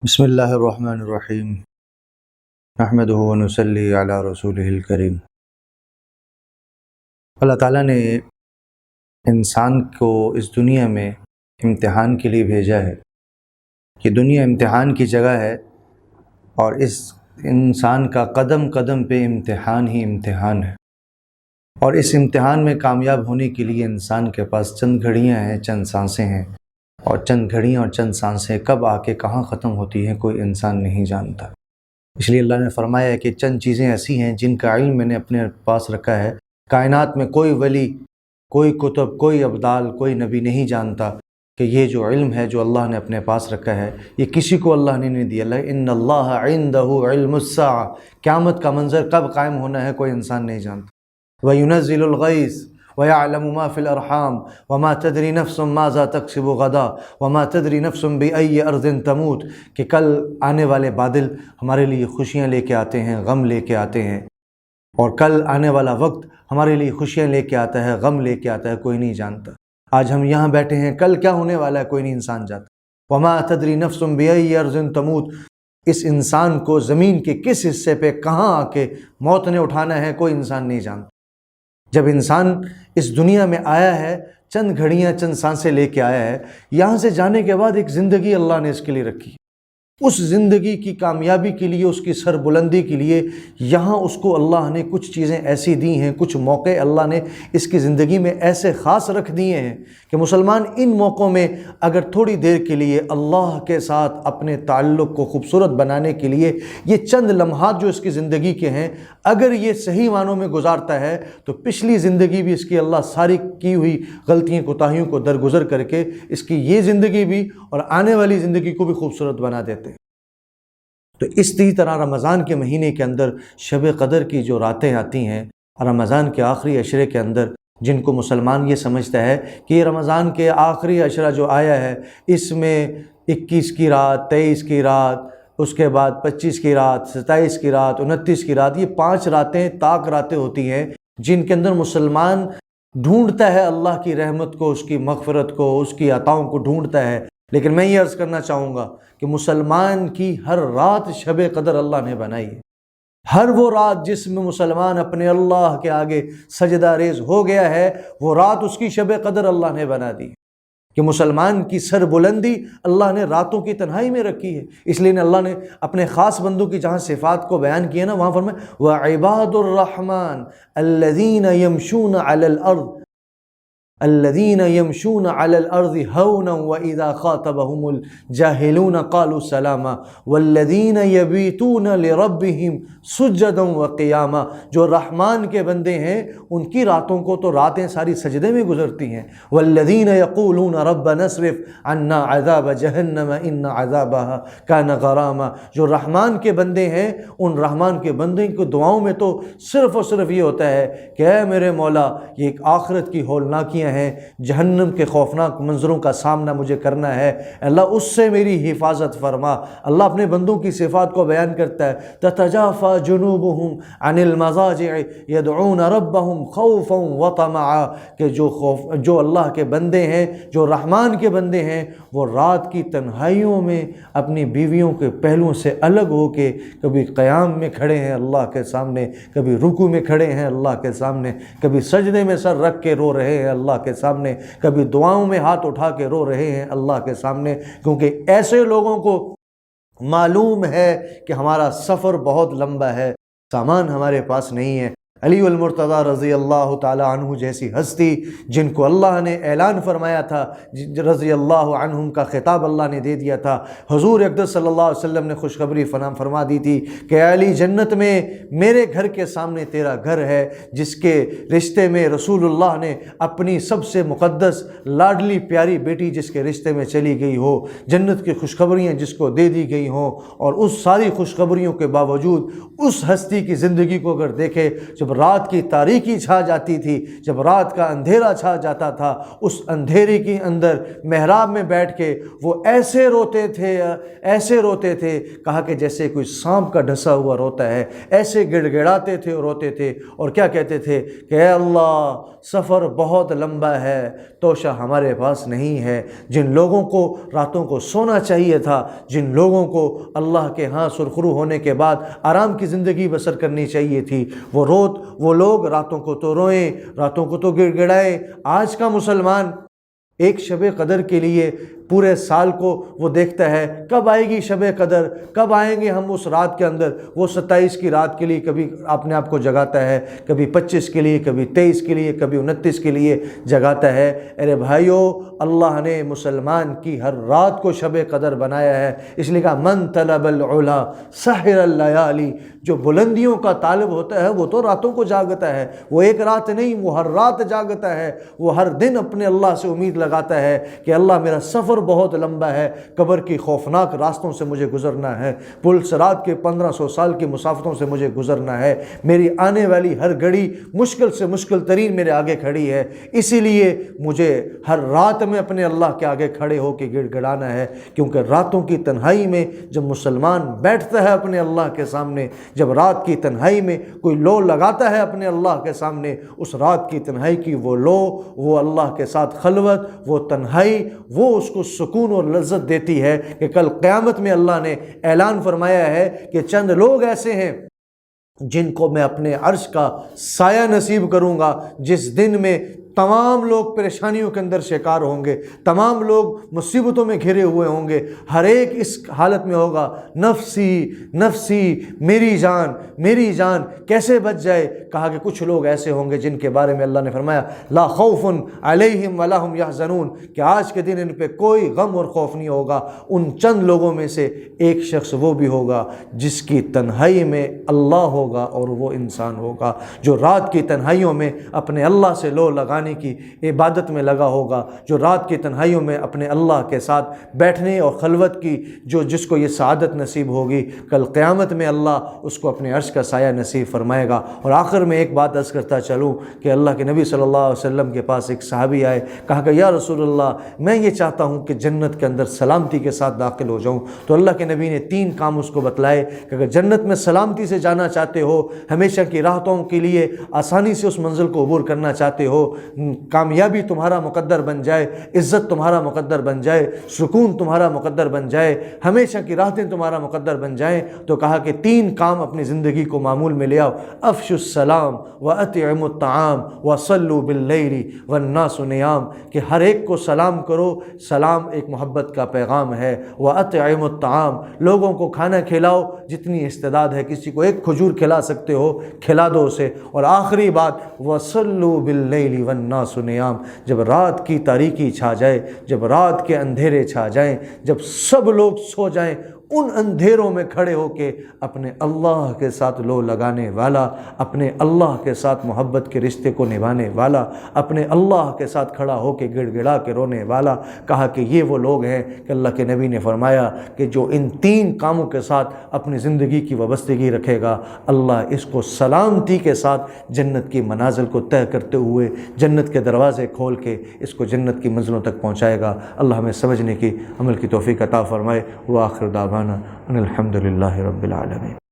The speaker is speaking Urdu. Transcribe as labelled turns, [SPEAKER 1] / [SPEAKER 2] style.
[SPEAKER 1] بسم اللہ الرحمن الرحیم نحمدہ ونصلی علی رسولہ الکریم۔ اللہ تعالیٰ نے انسان کو اس دنیا میں امتحان کے لیے بھیجا ہے۔ یہ دنیا امتحان کی جگہ ہے اور اس انسان کا قدم قدم پہ امتحان ہی امتحان ہے، اور اس امتحان میں کامیاب ہونے کے لیے انسان کے پاس چند گھڑیاں ہیں، چند سانسیں ہیں، اور چند گھڑیاں اور چند سانسیں کب آ کے کہاں ختم ہوتی ہیں کوئی انسان نہیں جانتا۔ اس لیے اللہ نے فرمایا ہے کہ چند چیزیں ایسی ہیں جن کا علم میں نے اپنے پاس رکھا ہے، کائنات میں کوئی ولی، کوئی کتب، کوئی ابدال، کوئی نبی نہیں جانتا کہ یہ جو علم ہے جو اللہ نے اپنے پاس رکھا ہے یہ کسی کو اللہ نے نہیں دیا۔ ان اللہ عنده علم الساعہ، قیامت کا منظر کب قائم ہونا ہے کوئی انسان نہیں جانتا۔ وَيُنَزِّلُ الْغَيْثَ وَيَعْلَمُ مَا فِي الْأَرْحَامِ وَمَا تَدْرِي نَفْسٌ مَاذَا تَكْسِبُ غَدًا وَمَا تَدْرِي نَفْسٌ بِأَيِّ أَرْضٍ تَمُوتُ، کہ کل آنے والے بادل ہمارے لیے خوشیاں لے کے آتے ہیں، غم لے کے آتے ہیں، اور کل آنے والا وقت ہمارے لیے خوشیاں لے کے آتا ہے، غم لے کے آتا ہے، کوئی نہیں جانتا۔ آج ہم یہاں بیٹھے ہیں، کل کیا ہونے والا ہے کوئی نہیں انسان جانتا۔ وَمَا تَدْرِي نَفْسٌ بِأَيِّ أَرْضٍ تَمُوتُ، اس انسان کو زمین کے کس حصے پہ کہاں آ کے موت نے اٹھانا ہے کوئی انسان نہیں جانتا۔ جب انسان اس دنیا میں آیا ہے، چند گھڑیاں چند سانسیں لے کے آیا ہے، یہاں سے جانے کے بعد ایک زندگی اللہ نے اس کے لیے رکھی۔ اس زندگی کی کامیابی کے لیے، اس کی سربلندی کے لیے یہاں اس کو اللہ نے کچھ چیزیں ایسی دی ہیں، کچھ موقع اللہ نے اس کی زندگی میں ایسے خاص رکھ دیے ہیں کہ مسلمان ان موقعوں میں اگر تھوڑی دیر کے لیے اللہ کے ساتھ اپنے تعلق کو خوبصورت بنانے کے لیے یہ چند لمحات جو اس کی زندگی کے ہیں اگر یہ صحیح معنوں میں گزارتا ہے تو پچھلی زندگی بھی اس کی اللہ ساری کی ہوئی غلطیوں کوتاہیوں کو درگزر کر کے اس کی یہ زندگی بھی اور آنے والی زندگی کو بھی خوبصورت بنا دیتے ہیں۔ تو اسی طرح رمضان کے مہینے کے اندر شب قدر کی جو راتیں آتی ہیں، رمضان کے آخری عشرے کے اندر، جن کو مسلمان یہ سمجھتا ہے کہ یہ رمضان کے آخری عشرہ جو آیا ہے اس میں 21 کی رات، 23 کی رات، اس کے بعد 25 کی رات، 27 کی رات، 29 کی رات، یہ 5 راتیں طاق راتیں ہوتی ہیں جن کے اندر مسلمان ڈھونڈتا ہے اللہ کی رحمت کو، اس کی مغفرت کو، اس کی عطاؤں کو ڈھونڈتا ہے۔ لیکن میں یہ عرض کرنا چاہوں گا کہ مسلمان کی ہر رات شب قدر اللہ نے بنائی ہے۔ ہر وہ رات جس میں مسلمان اپنے اللہ کے آگے سجدہ ریز ہو گیا ہے، وہ رات اس کی شب قدر اللہ نے بنا دی کہ مسلمان کی سر بلندی اللہ نے راتوں کی تنہائی میں رکھی ہے۔ اس لیے اللہ نے اپنے خاص بندوں کی جہاں صفات کو بیان کیا نا، وہاں فرمایا وَعِبَادُ الرَّحْمَنِ الَّذِينَ يَمْشُونَ عَلَى الْأَرْضِ الذين يمشون على الارض هونا واذا خاطبهم الجاهلون قالوا سلاما والذين يبيتون لربهم سجدا وقياما، جو رحمان کے بندے ہیں ان کی راتوں کو تو راتیں ساری سجدے میں گزرتی ہیں۔ والذين يقولون ربنا اصرف عنا عذاب جہنم ان عذابها كان غراما، جو رحمان کے بندے ہیں ان رحمان کے بندے کو دعاؤں میں تو صرف اور صرف یہ ہوتا ہے کہ اے میرے مولا یہ ایک آخرت کی ہولناکیاں ہیں، جہنم کے خوفناک منظروں کا سامنا مجھے کرنا ہے، اللہ اس سے میری حفاظت فرما۔ اللہ اپنے بندوں کی صفات کو بیان کرتا ہے تتجافى جنوبهم عن المضاجع يدعون ربهم خوفا وطمعا، کہ جو اللہ کے بندے ہیں، جو رحمان کے بندے ہیں، وہ رات کی تنہائیوں میں اپنی بیویوں کے پہلوؤں سے الگ ہو کے کبھی قیام میں کھڑے ہیں اللہ کے سامنے، کبھی رکوع میں کھڑے ہیں اللہ کے سامنے، کبھی سجدے میں سر رکھ کے رو رہے ہیں اللہ کے سامنے، کبھی دعاؤں میں ہاتھ اٹھا کے رو رہے ہیں اللہ کے سامنے، کیونکہ ایسے لوگوں کو معلوم ہے کہ ہمارا سفر بہت لمبا ہے، سامان ہمارے پاس نہیں ہے۔ علی المرتضیٰ رضی اللہ تعالی عنہ جیسی ہستی جن کو اللہ نے اعلان فرمایا تھا، رضی اللہ عنہم کا خطاب اللہ نے دے دیا تھا، حضور اقدس صلی اللہ علیہ وسلم نے خوشخبری فرما دی تھی کہ علی جنت میں میرے گھر کے سامنے تیرا گھر ہے، جس کے رشتے میں رسول اللہ نے اپنی سب سے مقدس لاڈلی پیاری بیٹی جس کے رشتے میں چلی گئی ہو، جنت کی خوشخبریاں جس کو دے دی گئی ہوں، اور اس ساری خوشخبریوں کے باوجود اس ہستی کی زندگی کو اگر دیکھے، جب رات کی تاریکی چھا جاتی تھی، جب رات کا اندھیرا چھا جاتا تھا، اس اندھیرے کے اندر محراب میں بیٹھ کے وہ ایسے روتے تھے کہا کہ جیسے کوئی سانپ کا ڈھسا ہوا روتا ہے، ایسے گڑ گڑاتے تھے اور روتے تھے، اور کیا کہتے تھے کہ اے اللہ سفر بہت لمبا ہے، توشہ ہمارے پاس نہیں ہے۔ جن لوگوں کو راتوں کو سونا چاہیے تھا، جن لوگوں کو اللہ کے ہاں سرخرو ہونے کے بعد آرام کی زندگی بسر کرنی چاہیے تھی، وہ لوگ راتوں کو تو روئیں، راتوں کو تو گڑ گڑائیں۔ آج کا مسلمان ایک شب قدر کے لیے پورے سال کو وہ دیکھتا ہے کب آئے گی شب قدر، کب آئیں گے ہم اس رات کے اندر۔ وہ 27 کی رات کے لیے کبھی اپنے آپ کو جگاتا ہے، کبھی 25 کے لیے، کبھی 23 کے لیے، کبھی 29 کے لیے جگاتا ہے۔ ارے بھائیو، اللہ نے مسلمان کی ہر رات کو شب قدر بنایا ہے، اس لیے کہا من طلب العلا سحر اللیالی، جو بلندیوں کا طالب ہوتا ہے وہ تو راتوں کو جاگتا ہے، وہ ایک رات نہیں، وہ ہر رات جاگتا ہے، وہ ہر دن اپنے اللہ سے امید لگاتا ہے کہ اللہ میرا سفر بہت لمبا ہے، قبر کی خوفناک راستوں سے مجھے گزرنا ہے، پل صراط کے 1500 سال کی مسافتوں سے مجھے گزرنا ہے، میری آنے والی ہر گھڑی مشکل سے مشکل ترین میرے آگے کھڑی ہے، اسی لیے مجھے ہر رات میں اپنے اللہ کے آگے کھڑے ہو کے گڑ گڑانا ہے۔ کیونکہ راتوں کی تنہائی میں جب مسلمان بیٹھتا ہے اپنے اللہ کے سامنے، جب رات کی تنہائی میں کوئی لو لگاتا ہے اپنے اللہ کے سامنے، اس رات کی تنہائی کی وہ لو، وہ اللہ کے ساتھ خلوت، وہ تنہائی، وہ اس کو سکون اور لذت دیتی ہے کہ کل قیامت میں اللہ نے اعلان فرمایا ہے کہ چند لوگ ایسے ہیں جن کو میں اپنے عرش کا سایہ نصیب کروں گا، جس دن میں تمام لوگ پریشانیوں کے اندر شکار ہوں گے، تمام لوگ مصیبتوں میں گھرے ہوئے ہوں گے، ہر ایک اس حالت میں ہوگا نفسی نفسی، میری جان میری جان، کیسے بچ جائے؟ کہا کہ کچھ لوگ ایسے ہوں گے جن کے بارے میں اللہ نے فرمایا لا خوف علیہم ولا ہم یحزنون، کہ آج کے دن ان پہ کوئی غم اور خوف نہیں ہوگا۔ ان چند لوگوں میں سے ایک شخص وہ بھی ہوگا جس کی تنہائی میں اللہ ہوگا، اور وہ انسان ہوگا جو رات کی تنہائیوں میں اپنے اللہ سے لو لگانے کی عبادت میں لگا ہوگا، جو رات کی تنہائیوں میں اپنے اللہ کے ساتھ بیٹھنے اور خلوت کی جس کو یہ سعادت نصیب ہوگی، کل قیامت میں اللہ اس کو اپنے عرش کا سایہ نصیب فرمائے گا۔ اور آخر میں ایک بات عرض کرتا چلوں کہ اللہ کے نبی صلی اللہ علیہ وسلم کے پاس ایک صحابی آئے، کہا کہ یا رسول اللہ میں یہ چاہتا ہوں کہ جنت کے اندر سلامتی کے ساتھ داخل ہو جاؤں۔ تو اللہ کے نبی نے 3 کام اس کو بتلائے کہ اگر جنت میں سلامتی سے جانا چاہتے ہو، ہمیشہ کی راحتوں کے لیے آسانی سے اس منزل کو عبور کرنا چاہتے ہو، کامیابی تمہارا مقدر بن جائے، عزت تمہارا مقدر بن جائے، سکون تمہارا مقدر بن جائے، ہمیشہ کی راحتیں تمہارا مقدر بن جائیں، تو کہا کہ 3 کام اپنی زندگی کو معمول میں لے آؤ، افشوا السلام واطعموا الطعام وصلوا باللیل والناس نیام، کہ ہر ایک کو سلام کرو، سلام ایک محبت کا پیغام ہے، واطعموا الطعام، لوگوں کو کھانا کھلاؤ، جتنی استعداد ہے کسی کو ایک کھجور کھلا سکتے ہو کھلا دو اسے، اور آخری بات وصلوا باللیل والناس نیام، جب رات کی تاریکی چھا جائے، جب رات کے اندھیرے چھا جائیں، جب سب لوگ سو جائیں، ان اندھیروں میں کھڑے ہو کے اپنے اللہ کے ساتھ لو لگانے والا، اپنے اللہ کے ساتھ محبت کے رشتے کو نبھانے والا، اپنے اللہ کے ساتھ کھڑا ہو کے گڑ گڑا کے رونے والا، کہا کہ یہ وہ لوگ ہیں کہ اللہ کے نبی نے فرمایا کہ جو ان 3 کاموں کے ساتھ اپنی زندگی کی وابستگی رکھے گا، اللہ اس کو سلامتی کے ساتھ جنت کی منازل کو طے کرتے ہوئے، جنت کے دروازے کھول کے اس کو جنت کی منزلوں تک پہنچائے گا۔ اللہ ہمیں سمجھنے کی، عمل کی توفیق عطا فرمائے۔ وآخر دعوانا ان الحمد للہ رب العالمین۔